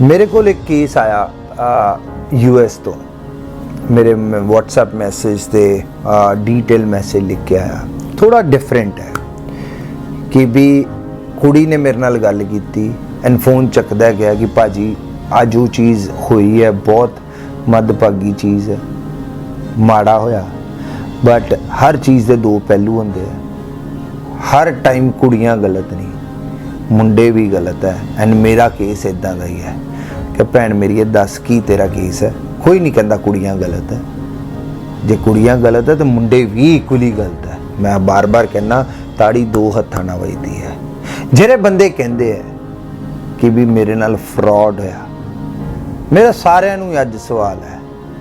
मेरे को एक केस आया यूएस तो मेरे व्हाट्सएप मैसेज से डिटेल मैसेज लिख के आया। थोड़ा डिफरेंट है कि भी कुड़ी ने मेरे नाल गल की एंड फोन चकदा गया कि भाजी अज वो चीज़ हुई है, बहुत मदभागी चीज़ है, माड़ा होया। बट हर चीज़ के दो पहलू होंदे है। हर टाइम कुड़ियाँ गलत नहीं, मुंडे भी गलत है। एंड मेरा केस इदां दा ही है कि भैन मेरी दस की तेरा केस है। कोई नहीं कहता कुड़ियाँ गलत है, जे कुड़ियाँ गलत है तो मुंडे भी इक्वली गलत है। मैं बार बार कहना ताड़ी दो हत्थां नाल वजदी है। ਜਿਹੜੇ ਬੰਦੇ ਕਹਿੰਦੇ ਹੈ कि भी मेरे नाल फ्रॉड होया, मेरा सारिਆਂ ਨੂੰ ਅੱਜ सवाल है।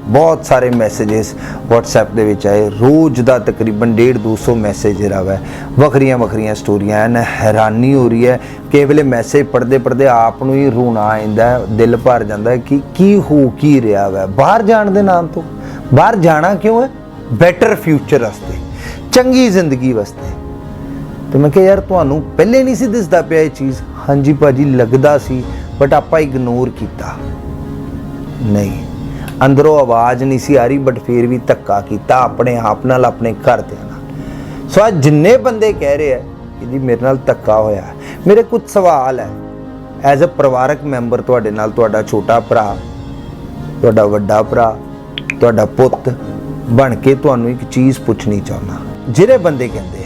बहुत सारे मैसेजेस व्हाट्सएप ਦੇ ਵਿੱਚ ਆਏ, रोज़ ਦਾ तकरीबन 150-200 मैसेज ਜਿਹੜਾ ਵਾ ਵੱਖਰੀਆਂ ਵੱਖਰੀਆਂ स्टोरियां हैं। हैरानी हो रही है कि ਵੇਲੇ मैसेज पढ़ते पढ़ते आप ਨੂੰ ही रोना आ ਜਾਂਦਾ है, दिल भर ਜਾਂਦਾ है कि की हो की ਰਿਹਾ ਵਾ। बाहर जाण ਦੇ नाम तो बाहर जाना क्यों है? बैटर फ्यूचर वास्ते, चंगी जिंदगी वास्ते। तो मैं क्या यार तुहानू पहले नहीं सी दिसदा पिया ये चीज़? हाँ जी भाजी लगदा सी, बट आपां इग्नोर कीता। नहीं, अंदरों आवाज़ नहीं सी आ रही, बट फिर भी धक्का कीता अपने आप नाल, अपने घरदियां नाल। सो अज जिन्ने बंदे कह रहे हैं कि जी मेरे नाल धक्का होया, मेरे कुछ सवाल है एज अ परिवारक मैंबर तुहाडे नाल। तुहाडा छोटा भरा, तुहाडा वड्डा भरा, तुहाडा पुत्त बन के तुहानू एक चीज़ पुछनी चाहुंदा। जिहड़े बंदे कहंदे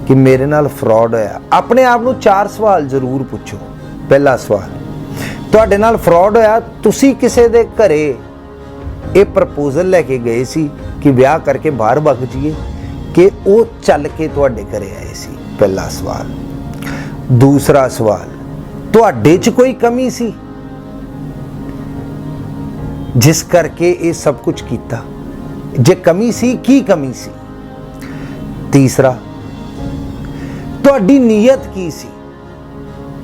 कि मेरे नाल फ्रॉड होया, अपने आप नू 4 सवाल जरूर पूछो। पहला सवाल, तुहाडे नाल फ्रॉड होया, तुसी किसे दे घरे ये प्रपोजल लैके गए सी कि ब्याह करके बाहर वग जाइए, कि वो चल के तुहाडे घरे आए सी? पहला सवाल। दूसरा सवाल, तुहाडे च कोई कमी सी जिस करके ये सब कुछ कीता? जे कमी सी, की कमी सी? तीसरा, तुहाडी नीयत की सी?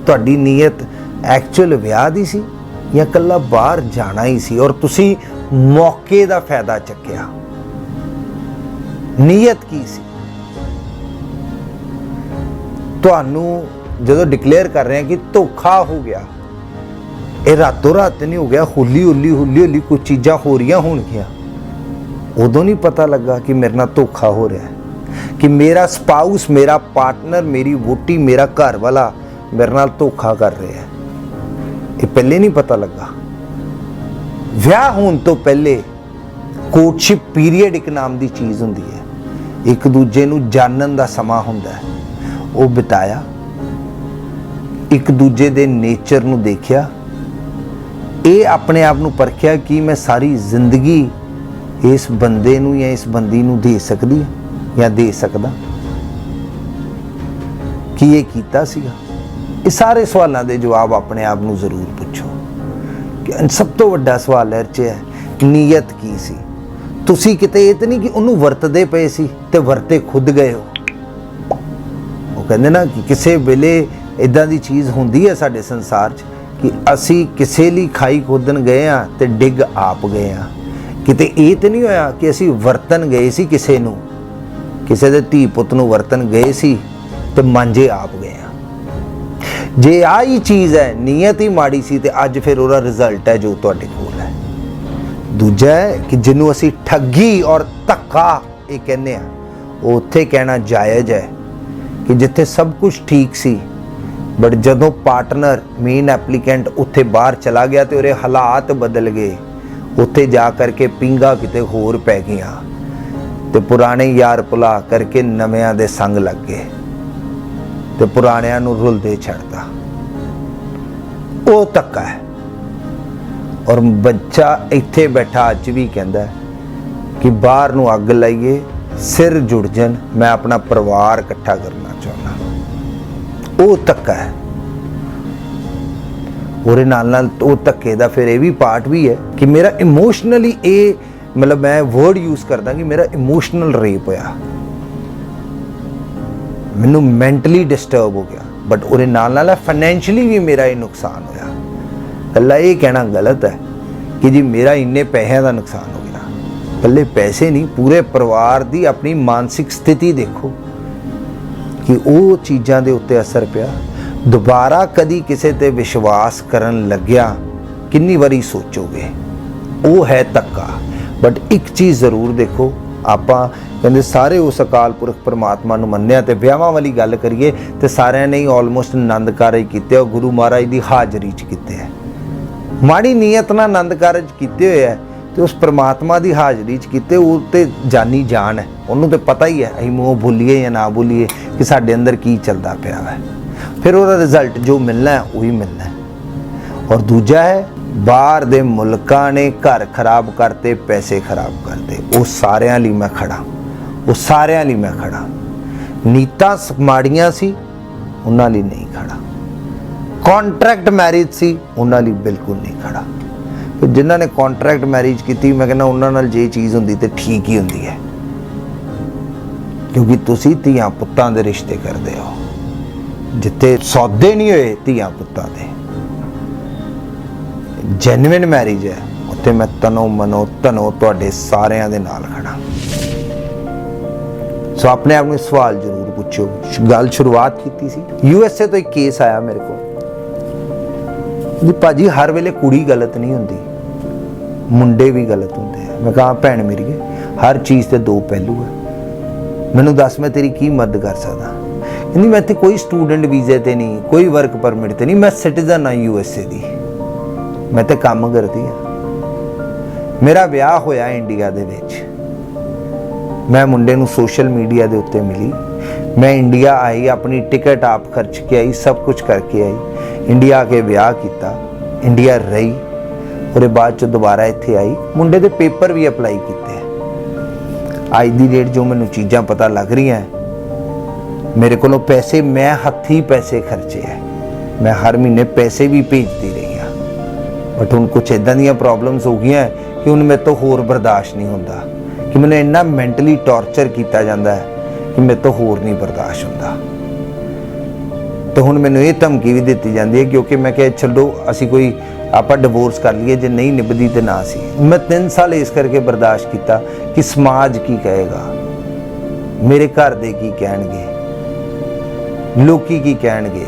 तुहाडी नीयत एक्चुअल विआह दी सी या कल्ला बाहर जाना ही सी और तुसी मौके दा फायदा चक्या? नीयत की सी? तुहानू जदों डिक्लेयर कर रहे हैं कि धोखा हो गया, ये रातों रात नहीं हो गया, हौली हौली कुछ चीज़ां हो रही होणगियां, उदों नहीं पता लगा कि मेरे नाल धोखा हो रहा है, कि मेरा स्पाउस, मेरा पार्टनर, मेरी वोटी, मेरा घर वाला मेरे नाल धोखा कर रहे हैं? ये पहले नहीं पता लगा। विआह होने तो पहले कोर्टशिप पीरियड एक नाम की चीज़ होंदी है, एक दूजे नू जानन दा समा हुंदा है। वो बिताया, एक दूजे दे नेचर नू देखिया, ये अपने आप नू परखिया कि मैं सारी जिंदगी इस बंदे नू या इस बंदी नू दे सकदी या दे सकदा, कि ये कीता सीगा? ये सारे सवालों के जवाब अपने आप नू जरूर पूछो। कि सब तो वड्डा सवाल है नीयत की सी? तुसी किते ये तो नहीं कि उन्होंने वरतदे पे सी ते वरते खुद गए हो? वो कहते ना कि किसी वेले इदां दी चीज़ होंदी है साडे संसार च कि असी किसे लिए खाई खोदन गए हाँ ते डिग आप गए हाँ। किते ये तो नहीं होया कि असी वरतन गए सी किसे नू, किसी दे धी पुत नू वरतन गए सी ते मांझे आप गए हैं। जे आई चीज़ है, नीयत ही माड़ी सी, ते अज फिर उहदा रिजल्ट है जो तुहाडे कोल है। दूजा है कि जिन्हों असी ठगी और धक्का ये कहने आ, उत्थे कहना जायज़ है कि जिथे सब कुछ ठीक सी, बट जदों पार्टनर मेन एप्लीकेंट उत्थे बाहर चला गया तो उहदे हालात बदल गए, उत्थे जा करके पिंगा किते होर पै गईयां ते पुराने यार भुला करके नवियां दे संग लग गए ते पुराणियां नूं रुलदे छड़ता। वो धक्का है। और बच्चा इत्थे बैठा अज भी कहंदा है कि बाहर नूं अग लाइए, सिर जुड़ जन, मैं अपना परिवार इकट्ठा करना चाहुंदा। वो धक्का है। और नाल वो धक्के दा फिर ये भी पार्ट भी है कि मेरा इमोशनली ये, मतलब मैं वर्ड यूज़ करदा कि मेरा इमोशनल रेप होया, मैनू मैंटली डिस्टर्ब हो गया, बट उहदे नाल फाइनैंशियली भी मेरा ये नुकसान होया। कल्ला ये कहना गलत है कि जी मेरा इन्ने पैसों का नुकसान हो गया। कल्ले पैसे नहीं, पूरे परिवार की अपनी मानसिक स्थिति देखो कि वो चीज़ों के उत्ते असर पिया। ਦੁਬਾਰਾ ਕਦੀ ਕਿਸੇ ਤੇ ਵਿਸ਼ਵਾਸ ਕਰਨ ਲੱਗਿਆ ਕਿੰਨੀ ਵਾਰੀ ਸੋਚੋਗੇ, ਉਹ ਹੈ ਧੱਕਾ। ਬਟ ਇੱਕ ਚੀਜ਼ ਜ਼ਰੂਰ ਦੇਖੋ, ਆਪਾਂ ਕਹਿੰਦੇ ਸਾਰੇ ਉਸ ਅਕਾਲ ਪੁਰਖ ਪਰਮਾਤਮਾ ਨੂੰ ਮੰਨਿਆ, ਤੇ ਵਿਆਹਾਂ ਵਾਲੀ ਗੱਲ ਕਰੀਏ ਤੇ ਸਾਰਿਆਂ ਨੇ ਹੀ ਆਲਮੋਸਟ ਆਨੰਦ ਕਾਰਜ ਕੀਤੇ ਉਹ ਗੁਰੂ ਮਹਾਰਾਜ ਦੀ ਹਾਜ਼ਰੀ 'ਚ ਕੀਤੇ ਹੈ। ਮਾੜੀ ਨੀਅਤ ਨਾਲ ਆਨੰਦ ਕਾਰਜ ਕੀਤੇ ਹੋਏ ਹੈ ਤੇ ਉਸ ਪਰਮਾਤਮਾ ਦੀ ਹਾਜ਼ਰੀ 'ਚ ਕੀਤੇ, ਉਹ ਤੇ ਜਾਨੀ ਜਾਨ ਹੈ, ਉਹਨੂੰ ਤੇ ਪਤਾ ਹੀ ਹੈ ਅਸੀਂ ਮੂੰਹ ਬੋਲੀਏ ਜਾਂ ਨਾ ਬੋਲੀਏ ਕਿ ਸਾਡੇ ਅੰਦਰ ਕੀ ਚੱਲਦਾ ਪਿਆ ਹੈ। ਫਿਰ ਉਹਦਾ ਰਿਜ਼ਲਟ ਜੋ ਮਿਲਣਾ ਹੈ ਉਹੀ ਮਿਲਣਾ ਹੈ। ਔਰ ਦੂਜਾ ਹੈ, ਬਾਹਰ ਦੇ ਮੁਲਕਾਂ ਨੇ ਘਰ ਖਰਾਬ ਕਰਤੇ, ਪੈਸੇ ਖਰਾਬ ਕਰਤੇ, ਉਹ ਸਾਰਿਆਂ ਲਈ ਮੈਂ ਖੜਾ, ਉਹ ਸਾਰਿਆਂ ਲਈ ਮੈਂ ਖੜਾ। ਨੀਤਾਂ ਮਾੜੀਆਂ ਸੀ ਉਹਨਾਂ ਲਈ ਨਹੀਂ ਖੜਾ, ਕੌਂਟਰੈਕਟ ਮੈਰਿਜ ਸੀ ਉਹਨਾਂ ਲਈ ਬਿਲਕੁਲ ਨਹੀਂ ਖੜਾ। ਤੇ ਜਿਨ੍ਹਾਂ ਨੇ ਕੌਂਟਰੈਕਟ ਮੈਰਿਜ ਕੀਤੀ, ਮੈਂ ਕਹਿੰਦਾ ਉਹਨਾਂ ਨਾਲ ਜੇ ਚੀਜ਼ ਹੁੰਦੀ ਤੇ ਠੀਕ ਹੀ ਹੁੰਦੀ ਹੈ, ਕਿਉਂਕਿ ਤੁਸੀਂ ਧੀਆਂ ਪੁੱਤਾਂ ਦੇ ਰਿਸ਼ਤੇ ਕਰਦੇ ਹੋ, ਜਿੱਥੇ ਸੌਦੇ ਨਹੀਂ ਹੋਏ ਧੀਆਂ ਪੁੱਤਾਂ ਦੇ। ਜੈਨੂਇਨ ਮੈਰਿਜ ਹੈ, ਉੱਥੇ ਮੈਂ ਤਨੋ ਮਨੋ ਧਨੋ ਤੁਹਾਡੇ ਸਾਰਿਆਂ ਦੇ ਨਾਲ ਖੜਾ। ਸੋ ਆਪਣੇ ਆਪ ਨੂੰ ਸਵਾਲ ਜ਼ਰੂਰ ਪੁੱਛੋ। ਗੱਲ ਸ਼ੁਰੂਆਤ ਕੀਤੀ ਸੀ, USA ਤੋਂ ਇੱਕ ਕੇਸ ਆਇਆ ਮੇਰੇ ਕੋਲ ਜੀ, ਭਾਜੀ ਹਰ ਵੇਲੇ ਕੁੜੀ ਗਲਤ ਨਹੀਂ ਹੁੰਦੀ, ਮੁੰਡੇ ਵੀ ਗਲਤ ਹੁੰਦੇ ਆ। ਮੈਂ ਕਹਾ ਭੈਣ ਮੇਰੀਏ, ਹਰ ਚੀਜ਼ ਦੇ ਦੋ ਪਹਿਲੂ ਹੈ, ਮੈਨੂੰ ਦੱਸ ਮੈਂ ਤੇਰੀ ਕੀ ਮਦਦ ਕਰ ਸਕਦਾ। ਕਹਿੰਦੀ ਮੈਂ ਤੇ ਕੋਈ ਸਟੂਡੈਂਟ ਵੀਜ਼ੇ ਤੇ ਨਹੀਂ, ਕੋਈ ਵਰਕ ਪਰਮਿਟ ਤੇ ਨਹੀਂ, ਮੈਂ ਸਿਟੀਜ਼ਨ ਹਾਂ USA ਦੀ, ਮੈਂ ਤੇ ਕੰਮ ਕਰਦੀ ਹਾਂ। ਮੇਰਾ ਵਿਆਹ ਹੋਇਆ ਇੰਡੀਆ ਦੇ ਵਿੱਚ, ਮੈਂ ਮੁੰਡੇ ਨੂੰ ਸੋਸ਼ਲ ਮੀਡੀਆ ਦੇ ਉੱਤੇ ਮਿਲੀ, ਮੈਂ ਇੰਡੀਆ ਆਈ, ਆਪਣੀ ਟਿਕਟ ਆਪ ਖਰਚ ਕੇ ਆਈ, ਸਭ ਕੁਝ ਕਰਕੇ ਆਈ, ਇੰਡੀਆ ਆ ਕੇ ਵਿਆਹ ਕੀਤਾ, ਇੰਡੀਆ ਰਹੀ, ਉਹਦੇ ਬਾਅਦ ਚ ਦੁਬਾਰਾ ਇੱਥੇ ਆਈ, ਮੁੰਡੇ ਦੇ ਪੇਪਰ ਵੀ ਅਪਲਾਈ ਕੀਤੇ। ਅੱਜ ਦੀ ਡੇਟ ਜੋ ਮੈਨੂੰ ਚੀਜ਼ਾਂ ਪਤਾ ਲੱਗ ਰਹੀਆਂ, ਮੇਰੇ ਕੋਲੋਂ ਪੈਸੇ, ਮੈਂ ਹੱਥੀਂ ਪੈਸੇ ਖਰਚੇ ਹੈ, ਮੈਂ ਹਰ ਮਹੀਨੇ ਪੈਸੇ ਵੀ ਭੇਜਦੀ ਰਹੀ ਹਾਂ। ਬਟ ਹੁਣ ਕੁਛ ਇੱਦਾਂ ਦੀਆਂ ਪ੍ਰੋਬਲਮਸ ਹੋ ਗਈਆਂ ਕਿ ਹੁਣ ਮੇਰੇ ਤੋਂ ਹੋਰ ਬਰਦਾਸ਼ਤ ਨਹੀਂ ਹੁੰਦਾ, ਕਿ ਮੈਨੂੰ ਇੰਨਾ ਮੈਂਟਲੀ ਟੌਰਚਰ ਕੀਤਾ ਜਾਂਦਾ ਹੈ ਕਿ ਮੇਰੇ ਤੋਂ ਹੋਰ ਨਹੀਂ ਬਰਦਾਸ਼ਤ ਹੁੰਦਾ। ਤੇ ਹੁਣ ਮੈਨੂੰ ਇਹ ਧਮਕੀ ਵੀ ਦਿੱਤੀ ਜਾਂਦੀ ਹੈ, ਕਿਉਂਕਿ ਮੈਂ ਕਿਹਾ ਛੱਡੋ ਅਸੀਂ ਕੋਈ ਆਪਾਂ ਡਿਵੋਰਸ ਕਰ ਲਈਏ, ਜੇ ਨਹੀਂ ਨਿਭਦੀ ਤੇ ਨਾ ਸੀ। ਮੈਂ 3 ਸਾਲ ਇਸ ਕਰਕੇ ਬਰਦਾਸ਼ਤ ਕੀਤਾ ਕਿ ਸਮਾਜ ਕੀ ਕਹੇਗਾ, ਮੇਰੇ ਘਰ ਦੇ ਕੀ ਕਹਿਣਗੇ, ਲੋਕੀ ਕੀ ਕਹਿਣਗੇ।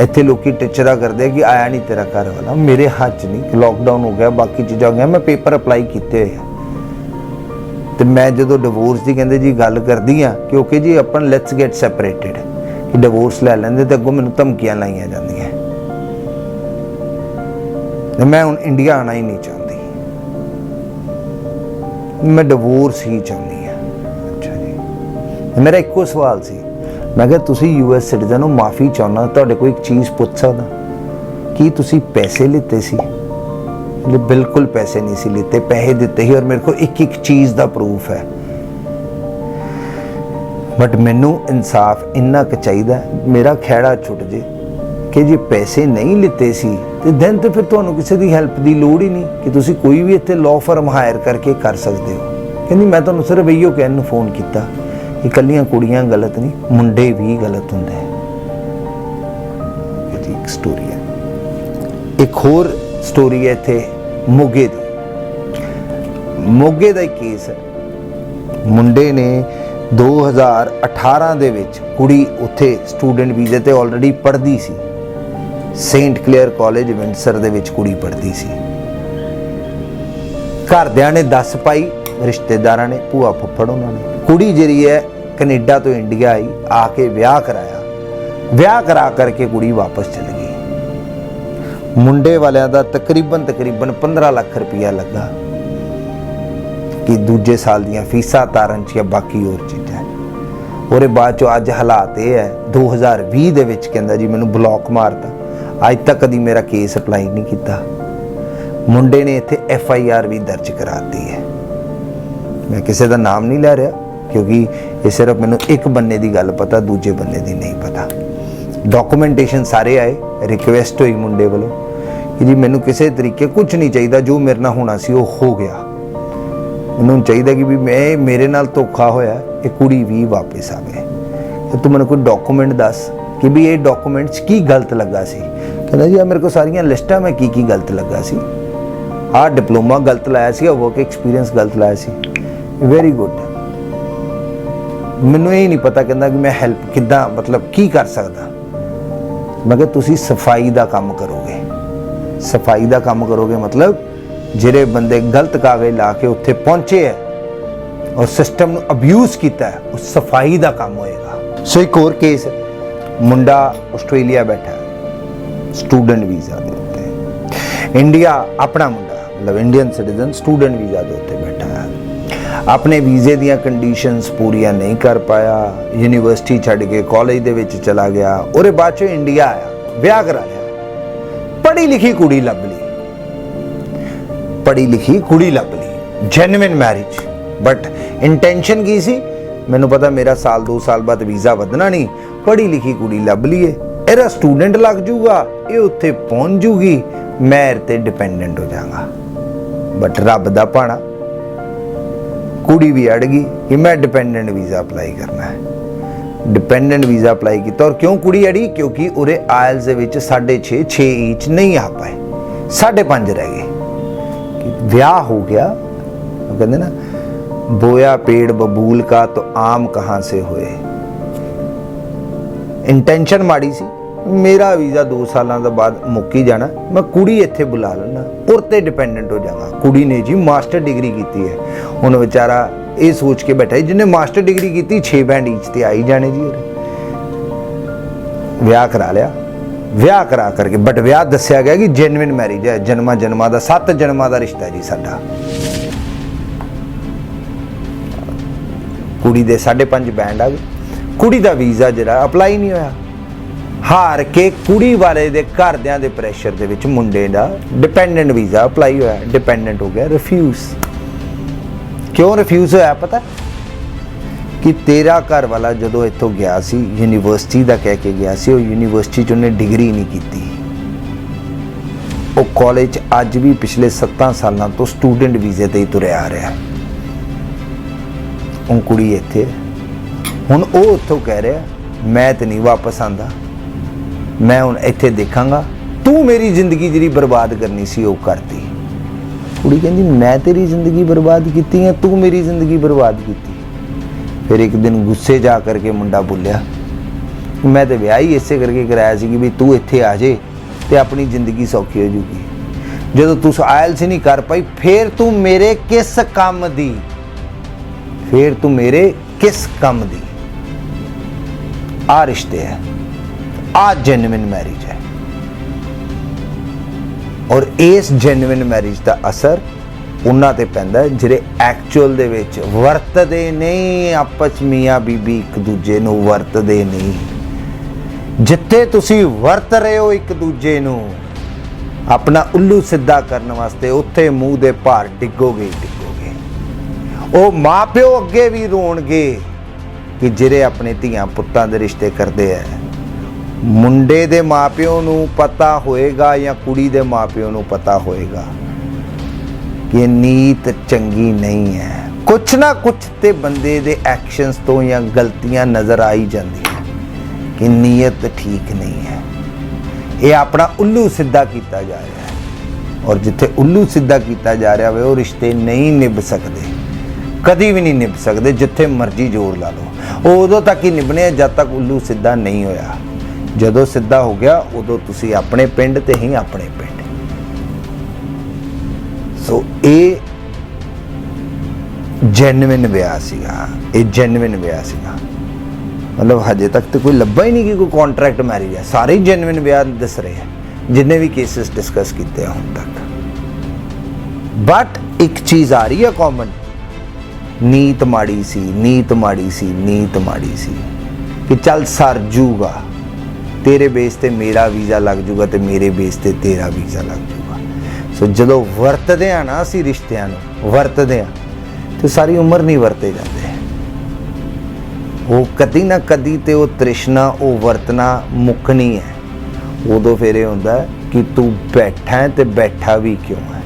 ਇੱਥੇ ਲੋਕੀ ਟਿਚਰਾ ਕਰਦੇ ਕਿ ਆਇਆ ਨਹੀਂ ਤੇਰਾ ਘਰ ਵਾਲਾ, ਮੇਰੇ ਹੱਥ 'ਚ ਨਹੀਂ, ਲੋਕਡਾਊਨ ਹੋ ਗਿਆ, ਬਾਕੀ ਚੀਜ਼ਾਂ ਹੋ ਗਈਆਂ, ਮੈਂ ਪੇਪਰ ਅਪਲਾਈ ਕੀਤੇ ਹੋਏ ਆ। ਤੇ ਮੈਂ ਜਦੋਂ ਡਿਵੋਰਸ ਦੀ ਕਹਿੰਦੇ ਜੀ ਗੱਲ ਕਰਦੀ ਆ, ਕਿਉਂਕਿ ਜੀ ਆਪਾਂ ਲੈਟਸ ਗੈਟ ਸੈਪਰੇਟਡ, ਕਿ ਡਿਵੋਰਸ ਲੈ ਲੈਂਦੇ, ਤੇ ਅੱਗੋਂ ਮੈਨੂੰ ਧਮਕੀਆਂ ਲਾਈਆਂ ਜਾਂਦੀਆਂ। ਤੇ ਮੈਂ ਹੁਣ ਇੰਡੀਆ ਆਉਣਾ ਹੀ ਨਹੀਂ ਚਾਹੁੰਦੀ, ਮੈਂ ਡਿਵੋਰਸ ਹੀ ਚਾਹੁੰਦੀ ਹਾਂ। ਅੱਛਾ ਜੀ, ਮੇਰਾ ਇੱਕੋ ਸਵਾਲ ਸੀ, ਮੈਂ ਕਿਹਾ ਤੁਸੀਂ US ਸਿਟੀਜ਼ਨ ਹੋ, ਮਾਫੀ ਚਾਹੁੰਦਾ, ਤੁਹਾਡੇ ਕੋਲ ਇੱਕ ਚੀਜ਼ ਪੁੱਛ ਸਕਦਾ, ਕੀ ਤੁਸੀਂ ਪੈਸੇ ਲਿੱਤੇ ਸੀ? ਬਿਲਕੁਲ ਪੈਸੇ ਨਹੀਂ ਸੀ ਲਿੱਤੇ, ਪੈਸੇ ਦਿੱਤੇ ਸੀ, ਔਰ ਮੇਰੇ ਕੋਲ ਇੱਕ ਇੱਕ ਚੀਜ਼ ਦਾ ਪ੍ਰੂਫ ਹੈ। ਬਟ ਮੈਨੂੰ ਇਨਸਾਫ ਇੰਨਾ ਕੁ ਚਾਹੀਦਾ, ਮੇਰਾ ਖਹਿੜਾ ਛੁੱਟ ਜੇ ਕਿ ਜੇ ਪੈਸੇ ਨਹੀਂ ਲਿੱਤੇ ਸੀ ਤੇ ਦਿਨ ਤੇ ਫਿਰ ਤੁਹਾਨੂੰ ਕਿਸੇ ਦੀ ਹੈਲਪ ਦੀ ਲੋੜ ਹੀ ਨਹੀਂ, ਕਿ ਤੁਸੀਂ ਕੋਈ ਵੀ ਇੱਥੇ ਲਾਅ ਫਰਮ ਹਾਇਰ ਕਰਕੇ ਕਰ ਸਕਦੇ ਹੋ। ਕਹਿੰਦੀ ਮੈਂ ਤੁਹਾਨੂੰ ਸਿਰਫ ਇਹੋ ਕਹਿਣ ਨੂੰ ਫੋਨ ਕੀਤਾ, ਇਕੱਲੀਆਂ ਕੁੜੀਆਂ ਗਲਤ ਨਹੀਂ, ਮੁੰਡੇ ਵੀ ਗਲਤ ਹੁੰਦੇ ਹੈ। ਇਹ ਇੱਕ ਸਟੋਰੀ ਹੈ। ਇੱਕ ਹੋਰ ਸਟੋਰੀ ਹੈ ਇੱਥੇ ਮੋਗੇ ਦੀ। ਮੋਗੇ ਦਾ ਇੱਕ ਕੇਸ ਹੈ, ਮੁੰਡੇ ਨੇ 2018 ਦੇ ਵਿੱਚ, ਕੁੜੀ ਉੱਥੇ ਸਟੂਡੈਂਟ ਵੀਜ਼ੇ ਤੇ ਆਲਰੇਡੀ ਪੜ੍ਹਦੀ ਸੀ, ਸੇਂਟ ਕਲੇਅਰ ਕਾਲਜ ਵਿੰਡਸਰ ਦੇ ਵਿੱਚ ਕੁੜੀ ਪੜ੍ਹਦੀ ਸੀ। ਘਰਦਿਆਂ ਨੇ ਦੱਸ ਪਾਈ, ਰਿਸ਼ਤੇਦਾਰਾਂ ਨੇ, ਭੂਆ ਫੁੱਫੜ ਉਹਨਾਂ ਨੇ। ਕੁੜੀ ਜਿਹੜੀ ਹੈ ਕੈਨੇਡਾ ਤੋਂ ਇੰਡੀਆ ਆਈ, ਆ ਕੇ ਵਿਆਹ ਕਰਾਇਆ, ਵਿਆਹ ਕਰਾ ਕਰਕੇ ਕੁੜੀ ਵਾਪਸ ਚਲੀ ਗਈ। ਮੁੰਡੇ ਵਾਲਿਆਂ ਦਾ ਤਕਰੀਬਨ 15 ਲੱਖ ਰੁਪਇਆ ਲੱਗਾ ਕਿ ਦੂਜੇ ਸਾਲ ਦੀਆਂ ਫੀਸਾਂ ਤਾਰਨ 'ਚ ਜਾਂ ਬਾਕੀ ਹੋਰ ਚੀਜ਼ਾਂ। ਉਹਦੇ ਬਾਅਦ 'ਚੋਂ ਅੱਜ ਹਾਲਾਤ ਇਹ ਹੈ, 2020 ਦੇ ਵਿੱਚ ਕਹਿੰਦਾ ਜੀ ਮੈਨੂੰ ਬਲੌਕ ਮਾਰਤਾ, ਅੱਜ ਤੱਕ ਕਦੀ ਮੇਰਾ ਕੇਸ ਅਪਲਾਈ ਨਹੀਂ ਕੀਤਾ। ਮੁੰਡੇ ਨੇ ਇੱਥੇ FIR ਵੀ ਦਰਜ ਕਰਾਤੀ ਹੈ। ਮੈਂ ਕਿਸੇ ਦਾ ਨਾਮ ਨਹੀਂ ਲੈ ਰਿਹਾ, ਕਿਉਂਕਿ ਇਹ ਸਿਰਫ ਮੈਨੂੰ ਇੱਕ ਬੰਨੇ ਦੀ ਗੱਲ ਪਤਾ, ਦੂਜੇ ਬੰਨੇ ਦੀ ਨਹੀਂ ਪਤਾ। ਡਾਕੂਮੈਂਟੇਸ਼ਨ ਸਾਰੇ ਆਏ, ਰਿਕੁਐਸਟ ਹੋਈ ਮੁੰਡੇ ਵੱਲੋਂ ਕਿ ਜੀ ਮੈਨੂੰ ਕਿਸੇ ਤਰੀਕੇ ਕੁਝ ਨਹੀਂ ਚਾਹੀਦਾ, ਜੋ ਮੇਰੇ ਨਾਲ ਹੋਣਾ ਸੀ ਉਹ ਹੋ ਗਿਆ, ਮੈਨੂੰ ਚਾਹੀਦਾ ਕਿ ਵੀ ਮੇਰੇ ਨਾਲ ਧੋਖਾ ਹੋਇਆ, ਇਹ ਕੁੜੀ ਵੀ ਵਾਪਸ ਆਵੇ, ਤੇ ਤੂੰ ਮੈਨੂੰ ਕੋਈ ਡਾਕੂਮੈਂਟ ਦੱਸ ਕਿ ਵੀ ਇਹ ਡਾਕੂਮੈਂਟਸ ਕੀ ਗਲਤ ਲੱਗਾ ਸੀ। ਕਹਿੰਦਾ ਜੀ ਆ ਮੇਰੇ ਕੋਲ ਸਾਰੀਆਂ ਲਿਸਟਾਂ, ਮੈਂ ਕੀ ਗਲਤ ਲੱਗਾ ਸੀ, ਆਹ ਡਿਪਲੋਮਾ ਗਲਤ ਲਾਇਆ ਸੀ, ਆਹ ਵਰਕ ਐਕਸਪੀਰੀਅੰਸ ਗਲਤ ਲਾਇਆ ਸੀ। ਵੈਰੀ ਗੁੱਡ, ਮੈਨੂੰ ਇਹ ਨਹੀਂ ਪਤਾ, ਕਹਿੰਦਾ ਕਿ ਮੈਂ ਹੈਲਪ ਕਿੱਦਾਂ, ਮਤਲਬ ਕੀ ਕਰ ਸਕਦਾ। ਮੈਂ ਕਿਹਾ ਤੁਸੀਂ ਸਫਾਈ ਦਾ ਕੰਮ ਕਰੋਗੇ। ਸਫਾਈ ਦਾ ਕੰਮ ਕਰੋਗੇ ਮਤਲਬ ਜਿਹੜੇ ਬੰਦੇ ਗਲਤ ਕਾਗਜ਼ ਲਾ ਕੇ ਉੱਥੇ ਪਹੁੰਚੇ ਹੈ ਔਰ ਸਿਸਟਮ ਨੂੰ ਅਬਿਊਜ਼ ਕੀਤਾ ਹੈ, ਉਹ ਸਫਾਈ ਦਾ ਕੰਮ ਹੋਏਗਾ। ਸੋ ਇੱਕ ਹੋਰ ਕੇਸ ਹੈ, ਮੁੰਡਾ ਆਸਟ੍ਰੇਲੀਆ ਬੈਠਾ ਸਟੂਡੈਂਟ ਵੀਜ਼ਾ ਦੇ ਉੱਤੇ, ਇੰਡੀਆ ਆਪਣਾ ਮੁੰਡਾ ਮਤਲਬ ਇੰਡੀਅਨ ਸਿਟੀਜ਼ਨ ਸਟੂਡੈਂਟ ਵੀਜ਼ਾ ਦੇ ਉੱਤੇ ਬੈਠਾ ਹੈ, ਆਪਣੇ ਵੀਜ਼ੇ ਦੀਆਂ ਕੰਡੀਸ਼ਨਸ ਪੂਰੀਆਂ ਨਹੀਂ ਕਰ ਪਾਇਆ, ਯੂਨੀਵਰਸਿਟੀ ਛੱਡ ਕੇ ਕਾਲਜ ਦੇ ਵਿੱਚ ਚਲਾ ਗਿਆ, ਉਹਦੇ ਬਾਅਦ ਚੋਂ ਇੰਡੀਆ ਆਇਆ, ਵਿਆਹ ਕਰਾ ਲਿਆ, ਪੜ੍ਹੀ ਲਿਖੀ ਕੁੜੀ ਲੱਭ ਲਈ, ਪੜ੍ਹੀ ਲਿਖੀ ਕੁੜੀ ਲੱਭ ਲਈ, ਜੈਨੂਇਨ ਮੈਰਿਜ। ਬਟ ਇੰਟੈਂਸ਼ਨ ਕੀ ਸੀ, ਮੈਨੂੰ ਪਤਾ ਮੇਰਾ ਸਾਲ 2 ਸਾਲ ਬਾਅਦ ਵੀਜ਼ਾ ਵਧਣਾ ਨਹੀਂ, ਪੜ੍ਹੀ ਲਿਖੀ ਕੁੜੀ ਲੱਭ ਲਈਏ, ਇਹਦਾ ਸਟੂਡੈਂਟ ਲੱਗ ਜੂਗਾ, ਇਹ ਉੱਥੇ ਪਹੁੰਚ ਜੂਗੀ, ਮੈਂ ਤੇ ਡਿਪੈਂਡੈਂਟ ਹੋ ਜਾਵਾਂਗਾ। ਬਟ ਰੱਬ ਦਾ ਭਾਣਾ, ਕੁੜੀ ਵੀ ਅੜ ਗਈ ਕਿ ਮੈਂ ਡਿਪੈਂਡੈਂਟ ਵੀਜ਼ਾ ਅਪਲਾਈ ਕਰਨਾ ਹੈ। ਡਿਪੈਂਡੈਂਟ ਵੀਜ਼ਾ ਅਪਲਾਈ ਕੀਤਾ। ਔਰ ਕਿਉਂ ਕੁੜੀ ਅੜੀ? ਕਿਉਂਕਿ ਉਹਦੇ ਆਇਲਸ ਦੇ ਵਿੱਚ 6.5 6 ਇੰਚ ਨਹੀਂ ਆ ਪਾਏ, 5.5 ਰਹਿ ਗਏ। ਵਿਆਹ ਹੋ ਗਿਆ, ਉਹ ਕਹਿੰਦੇ ਨਾ बोया पेड़ बबूल का तो आम कहाँ से होए। इंटेंशन माड़ी सी, मेरा वीज़ा 2 साल बाद मुक ही जाना, मैं कुड़ी इत्थे बुला लेना, उर ते डिपेंडेंट हो जाऊंगा। कुड़ी ने जी मास्टर डिग्री की है, हुण बेचारा ये सोच के बैठा जिन्हें मास्टर डिग्री की 6 बैंड इंच ते आई जाने जी। विआह करा लिया, विआह करा करके, बट विआह दस्या गया कि जेन्युइन मैरिज है, जन्मा जन्मा का 7 जन्मा का रिश्ता है जी साडा। कुड़ी दे 5.5 बैंड आ गए, कुड़ी दा वीज़ा जिहड़ा अप्लाई नहीं होया। हार के कुड़ी वाले दे घरदियां दे प्रैशर दे विच मुंडे दा डिपेंडेंट वीज़ा अप्लाई होया, डिपेंडेंट हो गया, रिफ्यूज़। क्यों रिफ्यूज़ होया? पता कि तेरा घर वाला जदों इत्थों गया सी, यूनीवर्सिटी दा कह के गया सी, वो यूनीवर्सिटी च उन्हें डिग्री नहीं कीती, वो कॉलेज अज भी पिछले 7 सालों तो स्टूडेंट वीज़े ते ही तुरिया आ रहा। ਹੁਣ ਕੁੜੀ ਇੱਥੇ, ਹੁਣ ਉਹ ਉੱਥੋਂ ਕਹਿ ਰਿਹਾ ਮੈਂ ਤੇ ਨਹੀਂ ਵਾਪਸ ਆਂਦਾ, ਮੈਂ ਹੁਣ ਇੱਥੇ ਦੇਖਾਂਗਾ, ਤੂੰ ਮੇਰੀ ਜ਼ਿੰਦਗੀ ਜਿਹੜੀ ਬਰਬਾਦ ਕਰਨੀ ਸੀ ਉਹ ਕਰਤੀ। ਕੁੜੀ ਕਹਿੰਦੀ ਮੈਂ ਤੇਰੀ ਜ਼ਿੰਦਗੀ ਬਰਬਾਦ ਕੀਤੀ ਹੈ, ਤੂੰ ਮੇਰੀ ਜ਼ਿੰਦਗੀ ਬਰਬਾਦ ਕੀਤੀ। ਫਿਰ ਇੱਕ ਦਿਨ ਗੁੱਸੇ ਜਾ ਕਰਕੇ ਮੁੰਡਾ ਬੋਲਿਆ ਮੈਂ ਤੇ ਵਿਆਹ ਹੀ ਇਸੇ ਕਰਕੇ ਕਰਾਇਆ ਸੀ ਕਿ ਵੀ ਤੂੰ ਇੱਥੇ ਆ ਜੇ ਤੇ ਆਪਣੀ ਜ਼ਿੰਦਗੀ ਸੌਖੀ ਹੋ ਜੂਗੀ। ਜਦੋਂ ਤੂੰ ਆਇਲਸ ਨਹੀਂ ਕਰ ਪਾਈ, ਫਿਰ ਤੂੰ ਮੇਰੇ ਕਿਸ ਕੰਮ ਦੀ, फिर तू मेरे किस कम दी। आ रिश्ते है, आ जेन्युइन मैरिज है। और इस जेन्युइन मैरिज का असर उन्हां ते पैंदा जिहड़े एक्चुअल दे विच वरतदे नहीं, आपस मियाँ बीबी एक दूजे नूं वरतदे नहीं। जिथे तुसी वरत रहे हो एक दूजे नूं अपना उल्लू सीधा करने वास्ते, उत्थे मूँह दे भार डिगोगे ही डिगोगे। ਉਹ ਮਾਂ ਪਿਓ ਅੱਗੇ ਵੀ ਰੋਣਗੇ ਕਿ ਜਿਹੜੇ ਆਪਣੇ ਧੀਆਂ ਪੁੱਤਾਂ ਦੇ ਰਿਸ਼ਤੇ ਕਰਦੇ ਐ। ਮੁੰਡੇ ਦੇ ਮਾਂ ਪਿਓ ਨੂੰ ਪਤਾ ਹੋਏਗਾ ਜਾਂ ਕੁੜੀ ਦੇ ਮਾਂ ਪਿਓ ਨੂੰ ਪਤਾ ਹੋਏਗਾ ਕਿ ਨੀਤ ਚੰਗੀ ਨਹੀਂ ਹੈ। ਕੁਛ ਨਾ ਕੁਛ ਤੇ ਬੰਦੇ ਦੇ ਐਕਸ਼ਨਸ ਤੋਂ ਜਾਂ ਗਲਤੀਆਂ ਨਜ਼ਰ ਆ ਹੀ ਜਾਂਦੀਆਂ ਕਿ ਨੀਅਤ ਠੀਕ ਨਹੀਂ ਹੈ। ਇਹ ਆਪਣਾ ਉੱਲੂ ਸਿੱਧਾ ਕੀਤਾ ਜਾ ਰਿਹਾ ਹੈ, ਔਰ ਜਿੱਥੇ ਉੱਲੂ ਸਿੱਧਾ ਕੀਤਾ ਜਾ ਰਿਹਾ ਹੋਵੇ ਉਹ ਰਿਸ਼ਤੇ ਨਹੀਂ ਨਿਭ ਸਕਦੇ, कभी भी नहीं निभ सकते, जिथे मर्जी जोर ला लो। वो उदों तक ही निभने जब तक उल्लू सीधा नहीं होया। जदों सीधा हो गया उदों तुसी अपने पिंड ते ही अपने पिंड। सो ये जेन्युइन विआह सीगा, ये जेन्युइन विआह सीगा। मतलब हजे तक तो कोई लब्भा ही नहीं कि कोई कॉन्ट्रैक्ट मैरिज है, सारे ही जेन्युइन विआह दस रहे हैं जिन्हें भी केसेस डिस्कस किए हैं हुण तक। बट एक चीज़ आ रही है कॉमन, नीत माड़ी सी, नीत माड़ी सी, नीत माड़ी सी कि चल सर जूगा, तेरे बेस ते मेरा वीज़ा लग जूगा ते मेरे बेस ते तेरा वीज़ा लग जूगा। सो जदों वरतदे आ ना असीं रिश्तियां नूं वरतदे आ तो सारी उम्र नहीं वरते जाते। वो कदी ना कदी ते वो तृष्णा, वो वरतना मुकनी है। उदों फिर ये हुंदा कि तू बैठा है ते बैठा भी क्यों है।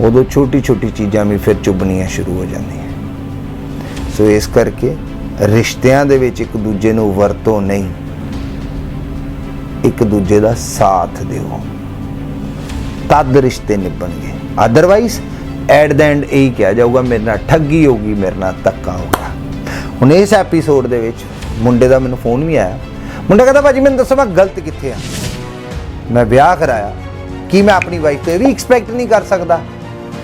उदों छोटी छोटी चीज़ां भी फिर चुभनियां शुरू हो जांदियां। सो इस करके रिश्तियां दे विच एक दूजे नूं वरतो नहीं, एक दूजे दा साथ दिओ, तद रिश्ते निभणगे। अदरवाइज एट द एंड यही कहा जाऊगा मेरे नाल ठगी होगी, मेरे नाल धक्का होगा। ਹੁਣ ਇਸ ਐਪੀਸੋਡ ਦੇ ਵਿੱਚ ਮੁੰਡੇ ਦਾ ਮੈਨੂੰ ਫੋਨ ਵੀ ਆਇਆ। ਮੁੰਡਾ ਕਹਿੰਦਾ ਭਾਜੀ ਮੈਨੂੰ ਦੱਸੋ ਮੈਂ ਗਲਤ ਕਿੱਥੇ ਆ, ਮੈਂ ਵਿਆਹ ਕਰਾਇਆ, ਕੀ ਮੈਂ ਆਪਣੀ ਵਾਈਫ ਤੋਂ ਇਹ ਵੀ ਐਕਸਪੈਕਟ ਨਹੀਂ ਕਰ ਸਕਦਾ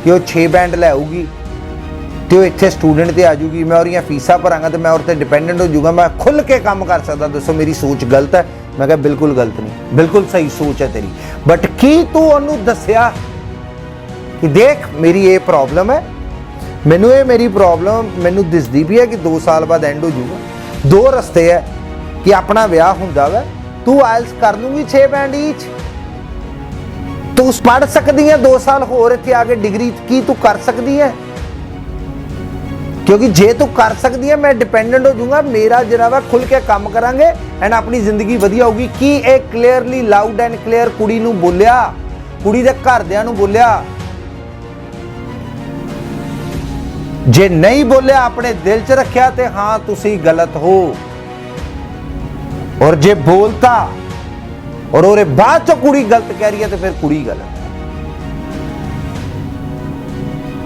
ਕਿ ਉਹ 6 ਬੈਂਡ ਲੈ ਆਊਗੀ ਤੇ ਉਹ ਇੱਥੇ ਸਟੂਡੈਂਟ ਤੇ ਆ ਜੂਗੀ, ਮੈਂ ਉਹਦੀਆਂ ਫੀਸਾਂ ਭਰਾਂਗਾ ਤੇ ਮੈਂ ਉਹਦੇ ਤੇ ਡਿਪੈਂਡੈਂਟ ਹੋ ਜਾਊਗਾ, ਮੈਂ ਖੁੱਲ੍ਹ ਕੇ ਕੰਮ ਕਰ ਸਕਦਾ, ਦੱਸੋ ਮੇਰੀ ਸੋਚ ਗਲਤ ਹੈ? ਮੈਂ ਕਿਹਾ ਬਿਲਕੁਲ ਗਲਤ ਨਹੀਂ, ਬਿਲਕੁਲ ਸਹੀ ਸੋਚ ਹੈ ਤੇਰੀ, ਬਟ ਕੀ ਤੂੰ ਉਹਨੂੰ ਦੱਸਿਆ ਕਿ ਦੇਖ ਮੇਰੀ ਇਹ ਪ੍ਰੋਬਲਮ ਹੈ, ਮੈਨੂੰ ਇਹ ਮੇਰੀ ਪ੍ਰੋਬਲਮ ਮੈਨੂੰ ਦਿਸਦੀ ਵੀ ਹੈ ਕਿ 2 ਸਾਲ ਬਾਅਦ ਐਂਡ ਹੋ ਜਾਊਗਾ, 2 ਰਸਤੇ ਹੈ ਕਿ ਆਪਣਾ ਵਿਆਹ ਹੁੰਦਾ ਵਾ, ਤੂੰ ਆਇਲਸ ਕਰ ਲੂੰਗੀ 6 ਬੈਂਡ ਈਚ, ਤੂੰ ਪੜ੍ਹ ਸਕਦੀ ਹੈ 2 ਸਾਲ ਹੋਰ ਇੱਥੇ ਆ ਕੇ ਡਿਗਰੀ, ਕੀ ਤੂੰ ਕਰ ਸਕਦੀ ਹੈ? ਕਿਉਂਕਿ ਜੇ ਤੂੰ ਕਰ ਸਕਦੀ ਹੈ ਮੈਂ ਡਿਪੈਂਡੈਂਟ ਹੋ ਜਾਊਂਗਾ, ਮੇਰਾ ਜਿਹੜਾ ਵਾ ਖੁੱਲ ਕੇ ਕੰਮ ਕਰਾਂਗੇ ਐਂਡ ਆਪਣੀ ਜ਼ਿੰਦਗੀ ਵਧੀਆ ਹੋਊਗੀ। ਕੀ ਇਹ ਕਲੀਅਰਲੀ ਲਾਊਡ ਐਂਡ ਕਲੀਅਰ ਕੁੜੀ ਨੂੰ ਬੋਲਿਆ, ਕੁੜੀ ਦੇ ਘਰਦਿਆਂ ਨੂੰ ਬੋਲਿਆ? ਜੇ ਨਹੀਂ ਬੋਲਿਆ, ਆਪਣੇ ਦਿਲ 'ਚ ਰੱਖਿਆ ਤੇ ਹਾਂ ਤੁਸੀਂ ਗਲਤ ਹੋ, ਔਰ ਜੇ ਬੋਲਤਾ ਔਰ ਉਹਦੇ ਬਾਅਦ 'ਚ ਕੁੜੀ ਗਲਤ ਕਹਿ ਰਹੀ ਹੈ ਤੇ ਫਿਰ ਕੁੜੀ ਗਲਤ ਹੈ।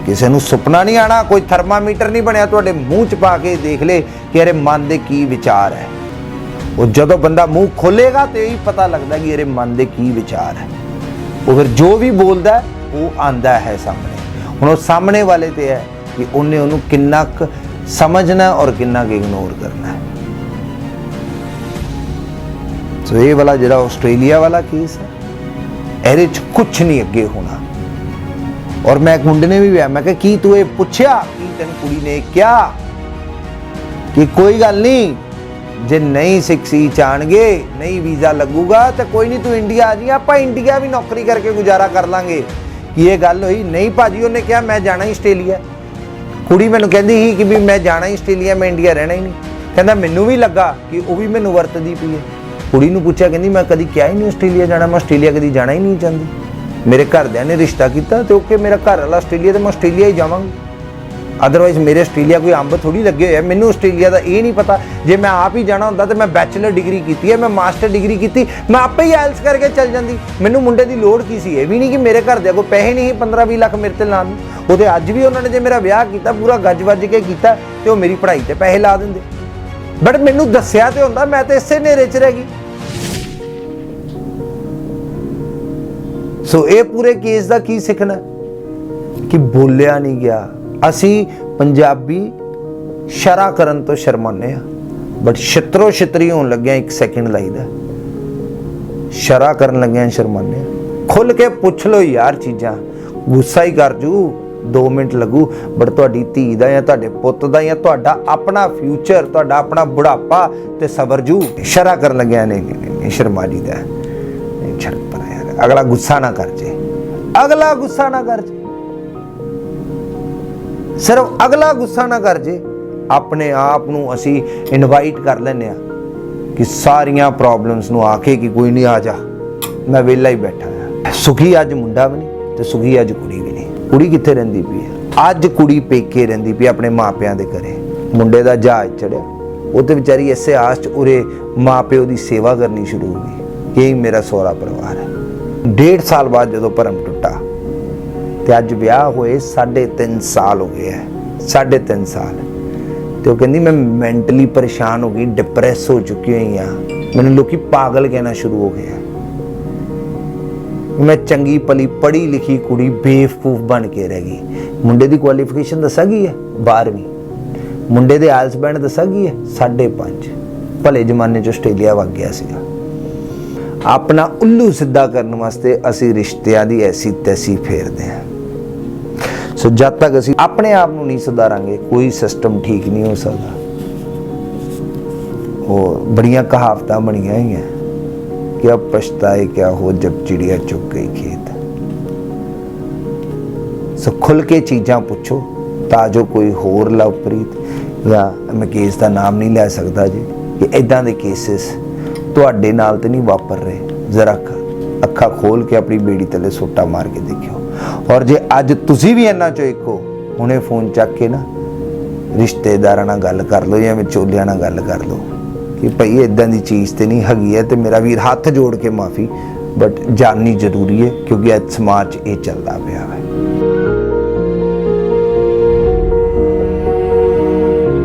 ਕਿਸੇ ਨੂੰ ਸੁਪਨਾ ਨਹੀਂ ਆਣਾ, ਕੋਈ ਥਰਮਾਮੀਟਰ ਨਹੀਂ ਬਣਿਆ ਤੁਹਾਡੇ ਮੂੰਹ 'ਚ ਪਾ ਕੇ ਦੇਖ ਲੈ ਕਿ ਇਹਦੇ ਮਨ ਦੇ ਕੀ ਵਿਚਾਰ ਹੈ। ਉਹ ਜਦੋਂ ਬੰਦਾ ਮੂੰਹ ਖੋਲੇਗਾ ਤੇ ਹੀ ਪਤਾ ਲੱਗਦਾ ਕਿ ਇਹਦੇ ਮਨ ਦੇ ਕੀ ਵਿਚਾਰ ਹੈ। ਉਹ ਫਿਰ ਜੋ ਵੀ ਬੋਲਦਾ ਉਹ ਆਂਦਾ ਹੈ ਸਾਹਮਣੇ। ਹੁਣ ਉਹ ਸਾਹਮਣੇ ਵਾਲੇ ਤੇ ਹੈ ਕਿ ਉਹਨੇ ਉਹਨੂੰ ਕਿੰਨਾ ਕੁ ਸਮਝਣਾ ਔਰ ਕਿੰਨਾ ਕੁ ਇਗਨੋਰ ਕਰਨਾ ਹੈ। ਸੋ ਇਹ ਵਾਲਾ ਜਿਹੜਾ ਆਸਟ੍ਰੇਲੀਆ ਵਾਲਾ ਕੇਸ ਹੈ, ਇਹਦੇ 'ਚ ਕੁਛ ਨਹੀਂ ਅੱਗੇ ਹੋਣਾ। ਔਰ ਮੈਂ ਇੱਕ ਮੁੰਡੇ ਨੇ ਵੀ ਵਿਆਹ, ਮੈਂ ਕਿਹਾ ਕੀ ਤੂੰ ਇਹ ਪੁੱਛਿਆ ਕੀ ਤੈਨੂੰ ਕੁੜੀ ਨੇ ਕਿਹਾ ਕਿ ਕੋਈ ਗੱਲ ਨਹੀਂ, ਜੇ ਨਹੀਂ 6 ਚਾਣਗੇ, ਨਹੀਂ ਵੀਜ਼ਾ ਲੱਗੂਗਾ ਤੇ ਕੋਈ ਨਹੀਂ ਤੂੰ ਇੰਡੀਆ ਆ ਜੀ, ਆਪਾਂ ਇੰਡੀਆ ਵੀ ਨੌਕਰੀ ਕਰਕੇ ਗੁਜ਼ਾਰਾ ਕਰ ਲਾਂਗੇ। ਕੀ ਇਹ ਗੱਲ ਹੋਈ? ਨਹੀਂ ਭਾਜੀ, ਉਹਨੇ ਕਿਹਾ ਮੈਂ ਜਾਣਾ ਹੀ ਆਸਟ੍ਰੇਲੀਆ। ਕੁੜੀ ਮੈਨੂੰ ਕਹਿੰਦੀ ਸੀ ਕਿ ਵੀ ਮੈਂ ਜਾਣਾ ਹੀ ਆਸਟ੍ਰੇਲੀਆ, ਮੈਂ ਇੰਡੀਆ ਰਹਿਣਾ ਹੀ ਨਹੀਂ। ਕਹਿੰਦਾ ਮੈਨੂੰ ਵੀ ਲੱਗਾ ਕਿ ਉਹ ਵੀ ਮੈਨੂੰ ਵਰਤਦੀ ਪਈ ਹੈ। ਕੁੜੀ ਨੂੰ ਪੁੱਛਿਆ, ਕਹਿੰਦੀ ਮੈਂ ਕਦੀ ਕਿਹਾ ਹੀ ਨਹੀਂ ਆਸਟ੍ਰੇਲੀਆ ਜਾਣਾ, ਮੈਂ ਆਸਟ੍ਰੇਲੀਆ ਕਦੀ ਜਾਣਾ ਹੀ ਨਹੀਂ ਚਾਹੁੰਦੀ। ਮੇਰੇ ਘਰਦਿਆਂ ਨੇ ਰਿਸ਼ਤਾ ਕੀਤਾ ਤੇ ਓਕੇ ਮੇਰਾ ਘਰ ਵਾਲਾ ਆਸਟ੍ਰੇਲੀਆ ਤੇ ਮੈਂ ਆਸਟ੍ਰੇਲੀਆ ਹੀ ਜਾਵਾਂਗੀ, ਅਦਰਵਾਈਜ਼ ਮੇਰੇ ਆਸਟ੍ਰੇਲੀਆ ਕੋਈ ਅੰਬ ਥੋੜੀ ਲੱਗੇ ਹੋਏ ਆ। ਮੈਨੂੰ ਆਸਟ੍ਰੇਲੀਆ ਦਾ ਇਹ ਨਹੀਂ ਪਤਾ, ਜੇ ਮੈਂ ਆਪ ਹੀ ਜਾਣਾ ਹੁੰਦਾ ਤੇ ਮੈਂ ਬੈਚਲਰ ਡਿਗਰੀ ਕੀਤੀ ਹੈ, ਮੈਂ ਮਾਸਟਰ ਡਿਗਰੀ ਕੀਤੀ, ਮੈਂ ਆਪੇ ਹੀ ਆਇਲਸ ਕਰਕੇ ਚੱਲ ਜਾਂਦੀ। ਮੈਨੂੰ ਮੁੰਡੇ ਦੀ ਲੋੜ ਕੀ ਸੀ? ਇਹ ਵੀ ਨਹੀਂ ਕਿ ਮੇਰੇ ਘਰਦਿਆਂ ਕੋਲ ਪੈਸੇ ਨਹੀਂ 15-20 ਲੱਖ ਮੇਰੇ ਤੇ ਲਾਉਣ ਨੂੰ। ਉਹ ਤੇ ਅੱਜ ਵੀ ਉਹਨਾਂ ਨੇ ਜੇ ਮੇਰਾ ਵਿਆਹ ਕੀਤਾ ਪੂਰਾ ਗੱਜ ਵੱਜ ਕੇ ਕੀਤਾ ਤੇ ਉਹ ਮੇਰੀ ਪੜ੍ਹਾਈ ਤੇ ਪੈਸੇ ਲਾ ਦਿੰਦੇ, ਬਟ ਮੈਨੂੰ ਦੱਸਿਆ ਤੇ ਹੁੰਦਾ, ਮੈਂ ਤੇ ਇਸੇ ਨੇਰੇ 'ਚ ਰਹਿ ਗਈ। ਸੋ ਇਹ ਪੂਰੇ ਕੇਸ ਦਾ ਕੀ ਸਿੱਖਣਾ ਕਿ ਬੋਲਿਆ ਨਹੀਂ ਗਿਆ। ਅਸੀਂ ਪੰਜਾਬੀ ਸ਼ਰਾ ਕਰਨ ਤੋਂ ਸ਼ਰਮਾਨੇ ਆ, ਬਟ ਛਿੱਤਰੋ ਛਿੱਤਰੀ ਹੋਣ ਲੱਗਿਆ 1 ਸੈਕਿੰਡ ਲਾਈਦਾ, ਸ਼ਰਾ ਕਰਨ ਲੱਗਿਆ ਸ਼ਰਮਾਨੇ ਆ। ਖੁੱਲ ਕੇ ਪੁੱਛ ਲਓ ਯਾਰ ਚੀਜ਼ਾਂ, ਗੁੱਸਾ ਹੀ ਕਰ ਜੂ 2 ਮਿੰਟ ਲੱਗੂ, ਬਟ ਤੁਹਾਡੀ ਧੀ ਦਾ ਜਾਂ ਤੁਹਾਡੇ ਪੁੱਤ ਦਾ ਜਾਂ ਤੁਹਾਡਾ ਆਪਣਾ ਫਿਊਚਰ, ਤੁਹਾਡਾ ਆਪਣਾ ਬੁਢਾਪਾ ਤੇ ਸਬਰ ਜੂ। ਸ਼ਰਾ ਕਰਨ ਲੱਗਿਆ ਨਹੀਂ ਸ਼ਰਮਾ ਜੀ ਦਾ ਛੱਡ ਪਰ ਯਾਰ, ਅਗਲਾ ਗੁੱਸਾ ਨਾ ਕਰ ਜੇ, ਅਗਲਾ ਗੁੱਸਾ ਨਾ ਕਰ ਜੇ, ਸਿਰਫ ਅਗਲਾ ਗੁੱਸਾ ਨਾ ਕਰ ਜੇ। ਆਪਣੇ ਆਪ ਨੂੰ ਅਸੀਂ ਇਨਵਾਈਟ ਕਰ ਲੈਂਦੇ ਆ ਕਿ ਸਾਰੀਆਂ ਪ੍ਰੋਬਲਮਸ ਨੂੰ ਆ ਕੇ ਕਿ ਕੋਈ ਨਹੀਂ ਆ ਜਾ, ਮੈਂ ਵਿਹਲਾ ਹੀ ਬੈਠਾ ਆ। ਸੁਖੀ ਅੱਜ ਮੁੰਡਾ ਵੀ ਨਹੀਂ ਤੇ ਸੁਖੀ ਅੱਜ ਕੁੜੀ ਵੀ ਨਹੀਂ। ਕੁੜੀ ਕਿੱਥੇ ਰਹਿੰਦੀ ਪਈ ਹੈ? ਅੱਜ ਕੁੜੀ ਪੇਕੇ ਰਹਿੰਦੀ ਪਈ ਆਪਣੇ ਮਾਪਿਆਂ ਦੇ ਘਰੇ। ਮੁੰਡੇ ਦਾ ਜਹਾਜ਼ ਚੜਿਆ, ਉਹ ਤੇ ਵਿਚਾਰੀ ਇਸੇ ਆਸ 'ਚ ਉਰੇ ਮਾਪਿਓ ਦੀ ਸੇਵਾ ਕਰਨੀ ਸ਼ੁਰੂ ਹੋ ਗਈ। ਇਹੀ ਮੇਰਾ ਸਹੁਰਾ ਪਰਿਵਾਰ ਹੈ। 1.5 ਸਾਲ ਬਾਅਦ ਜਦੋਂ ਭਰਮ ਟੁੱਟਾ ਤੇ ਅੱਜ ਵਿਆਹ ਹੋਏ 3.5 ਸਾਲ ਹੋ ਗਏ ਹੈ, 3.5 ਸਾਲ। ਤੇ ਉਹ ਕਹਿੰਦੀ ਮੈਂ ਮੈਂਟਲੀ ਪਰੇਸ਼ਾਨ ਹੋ ਗਈ, ਡਿਪਰੈਸ ਹੋ ਚੁੱਕੀ ਹੋਈ ਆ, ਮੈਨੂੰ ਲੋਕੀ ਪਾਗਲ ਕਹਿਣਾ ਸ਼ੁਰੂ ਹੋ ਗਏ। ਮੈਂ ਚੰਗੀ ਭਲੀ ਪੜ੍ਹੀ ਲਿਖੀ ਕੁੜੀ ਬੇਵਕੂਫ ਬਣ ਕੇ ਰਹਿ ਗਈ। ਮੁੰਡੇ ਦੀ ਕੁਆਲੀਫਿਕੇਸ਼ਨ ਦੱਸਾ ਕੀ ਹੈ? 12ਵੀਂ। ਮੁੰਡੇ ਦੇ ਆਇਲਸ ਬੈਂਡ ਦੱਸਾ ਕੀ ਹੈ? 5.5। ਭਲੇ ਜ਼ਮਾਨੇ 'ਚ ਆਸਟ੍ਰੇਲੀਆ ਵਗ ਗਿਆ ਸੀਗਾ। ਆਪਣਾ ਉੱਲੂ ਸਿੱਧਾ ਕਰਨ ਵਾਸਤੇ ਅਸੀਂ ਰਿਸ਼ਤਿਆਂ ਦੀ ਐਸੀ ਤੈਸੀ ਫੇਰਦੇ ਹਾਂ। ਸੋ ਜਦ ਤੱਕ ਅਸੀਂ ਆਪਣੇ ਆਪ ਨੂੰ ਨਹੀਂ ਸੁਧਾਰਾਂਗੇ ਕੋਈ ਸਿਸਟਮ ਠੀਕ ਨਹੀਂ ਹੋ ਸਕਦਾ। ਉਹ ਬੜੀਆਂ ਕਹਾਵਤਾਂ ਬਣੀਆਂ ਹੋਈਆਂ ਕਿ ਅਬ ਪਛਤਾਏ ਕਿਆ ਹੋ ਜਬ ਚਿੜੀਆ ਚੁੱਕ ਗਈ ਖੇਤ। ਸੋ ਖੁੱਲ ਕੇ ਚੀਜ਼ਾਂ ਪੁੱਛੋ ਤਾਂ ਜੋ ਕੋਈ ਹੋਰ ਲਵਪ੍ਰੀਤ ਜਾਂ ਮੈਂ ਕੇਸ ਦਾ ਨਾਮ ਨਹੀਂ ਲੈ ਸਕਦਾ ਜੀ ਕਿ ਇਦਾਂ ਦੇ ਕੇਸਿਸ ਤੁਹਾਡੇ ਨਾਲ ਤੇ ਨਹੀਂ ਵਾਪਰ ਰਹੇ। ਜ਼ਰਾ ਅੱਖਾਂ ਖੋਲ ਕੇ ਆਪਣੀ ਬੇੜੀ ਥੱਲੇ ਸੋਟਾ ਮਾਰ ਕੇ ਦੇਖਿਓ। ਔਰ ਜੇ ਅੱਜ ਤੁਸੀਂ ਵੀ ਇਹਨਾਂ ਚੋਂ ਇੱਕ ਹੋ, ਹੁਣੇ ਫੋਨ ਚੱਕ ਕੇ ਨਾ ਰਿਸ਼ਤੇਦਾਰਾਂ ਨਾਲ ਗੱਲ ਕਰ ਲਓ ਜਾਂ ਵਿਚੋਲਿਆਂ ਨਾਲ ਗੱਲ ਕਰ ਲਓ ਕਿ ਭਈ ਇਦਾਂ ਦੀ ਚੀਜ਼ ਤੇ ਨਹੀਂ ਹੈਗੀ ਹੈ ਤੇ ਮੇਰਾ ਵੀਰ ਹੱਥ ਜੋੜ ਕੇ ਮਾਫੀ, ਬਟ ਜਾਣਨੀ ਜ਼ਰੂਰੀ ਹੈ ਕਿਉਂਕਿ ਅੱਜ ਸਮਾਜ 'ਚ ਇਹ ਚੱਲਦਾ ਪਿਆ ਹੈ।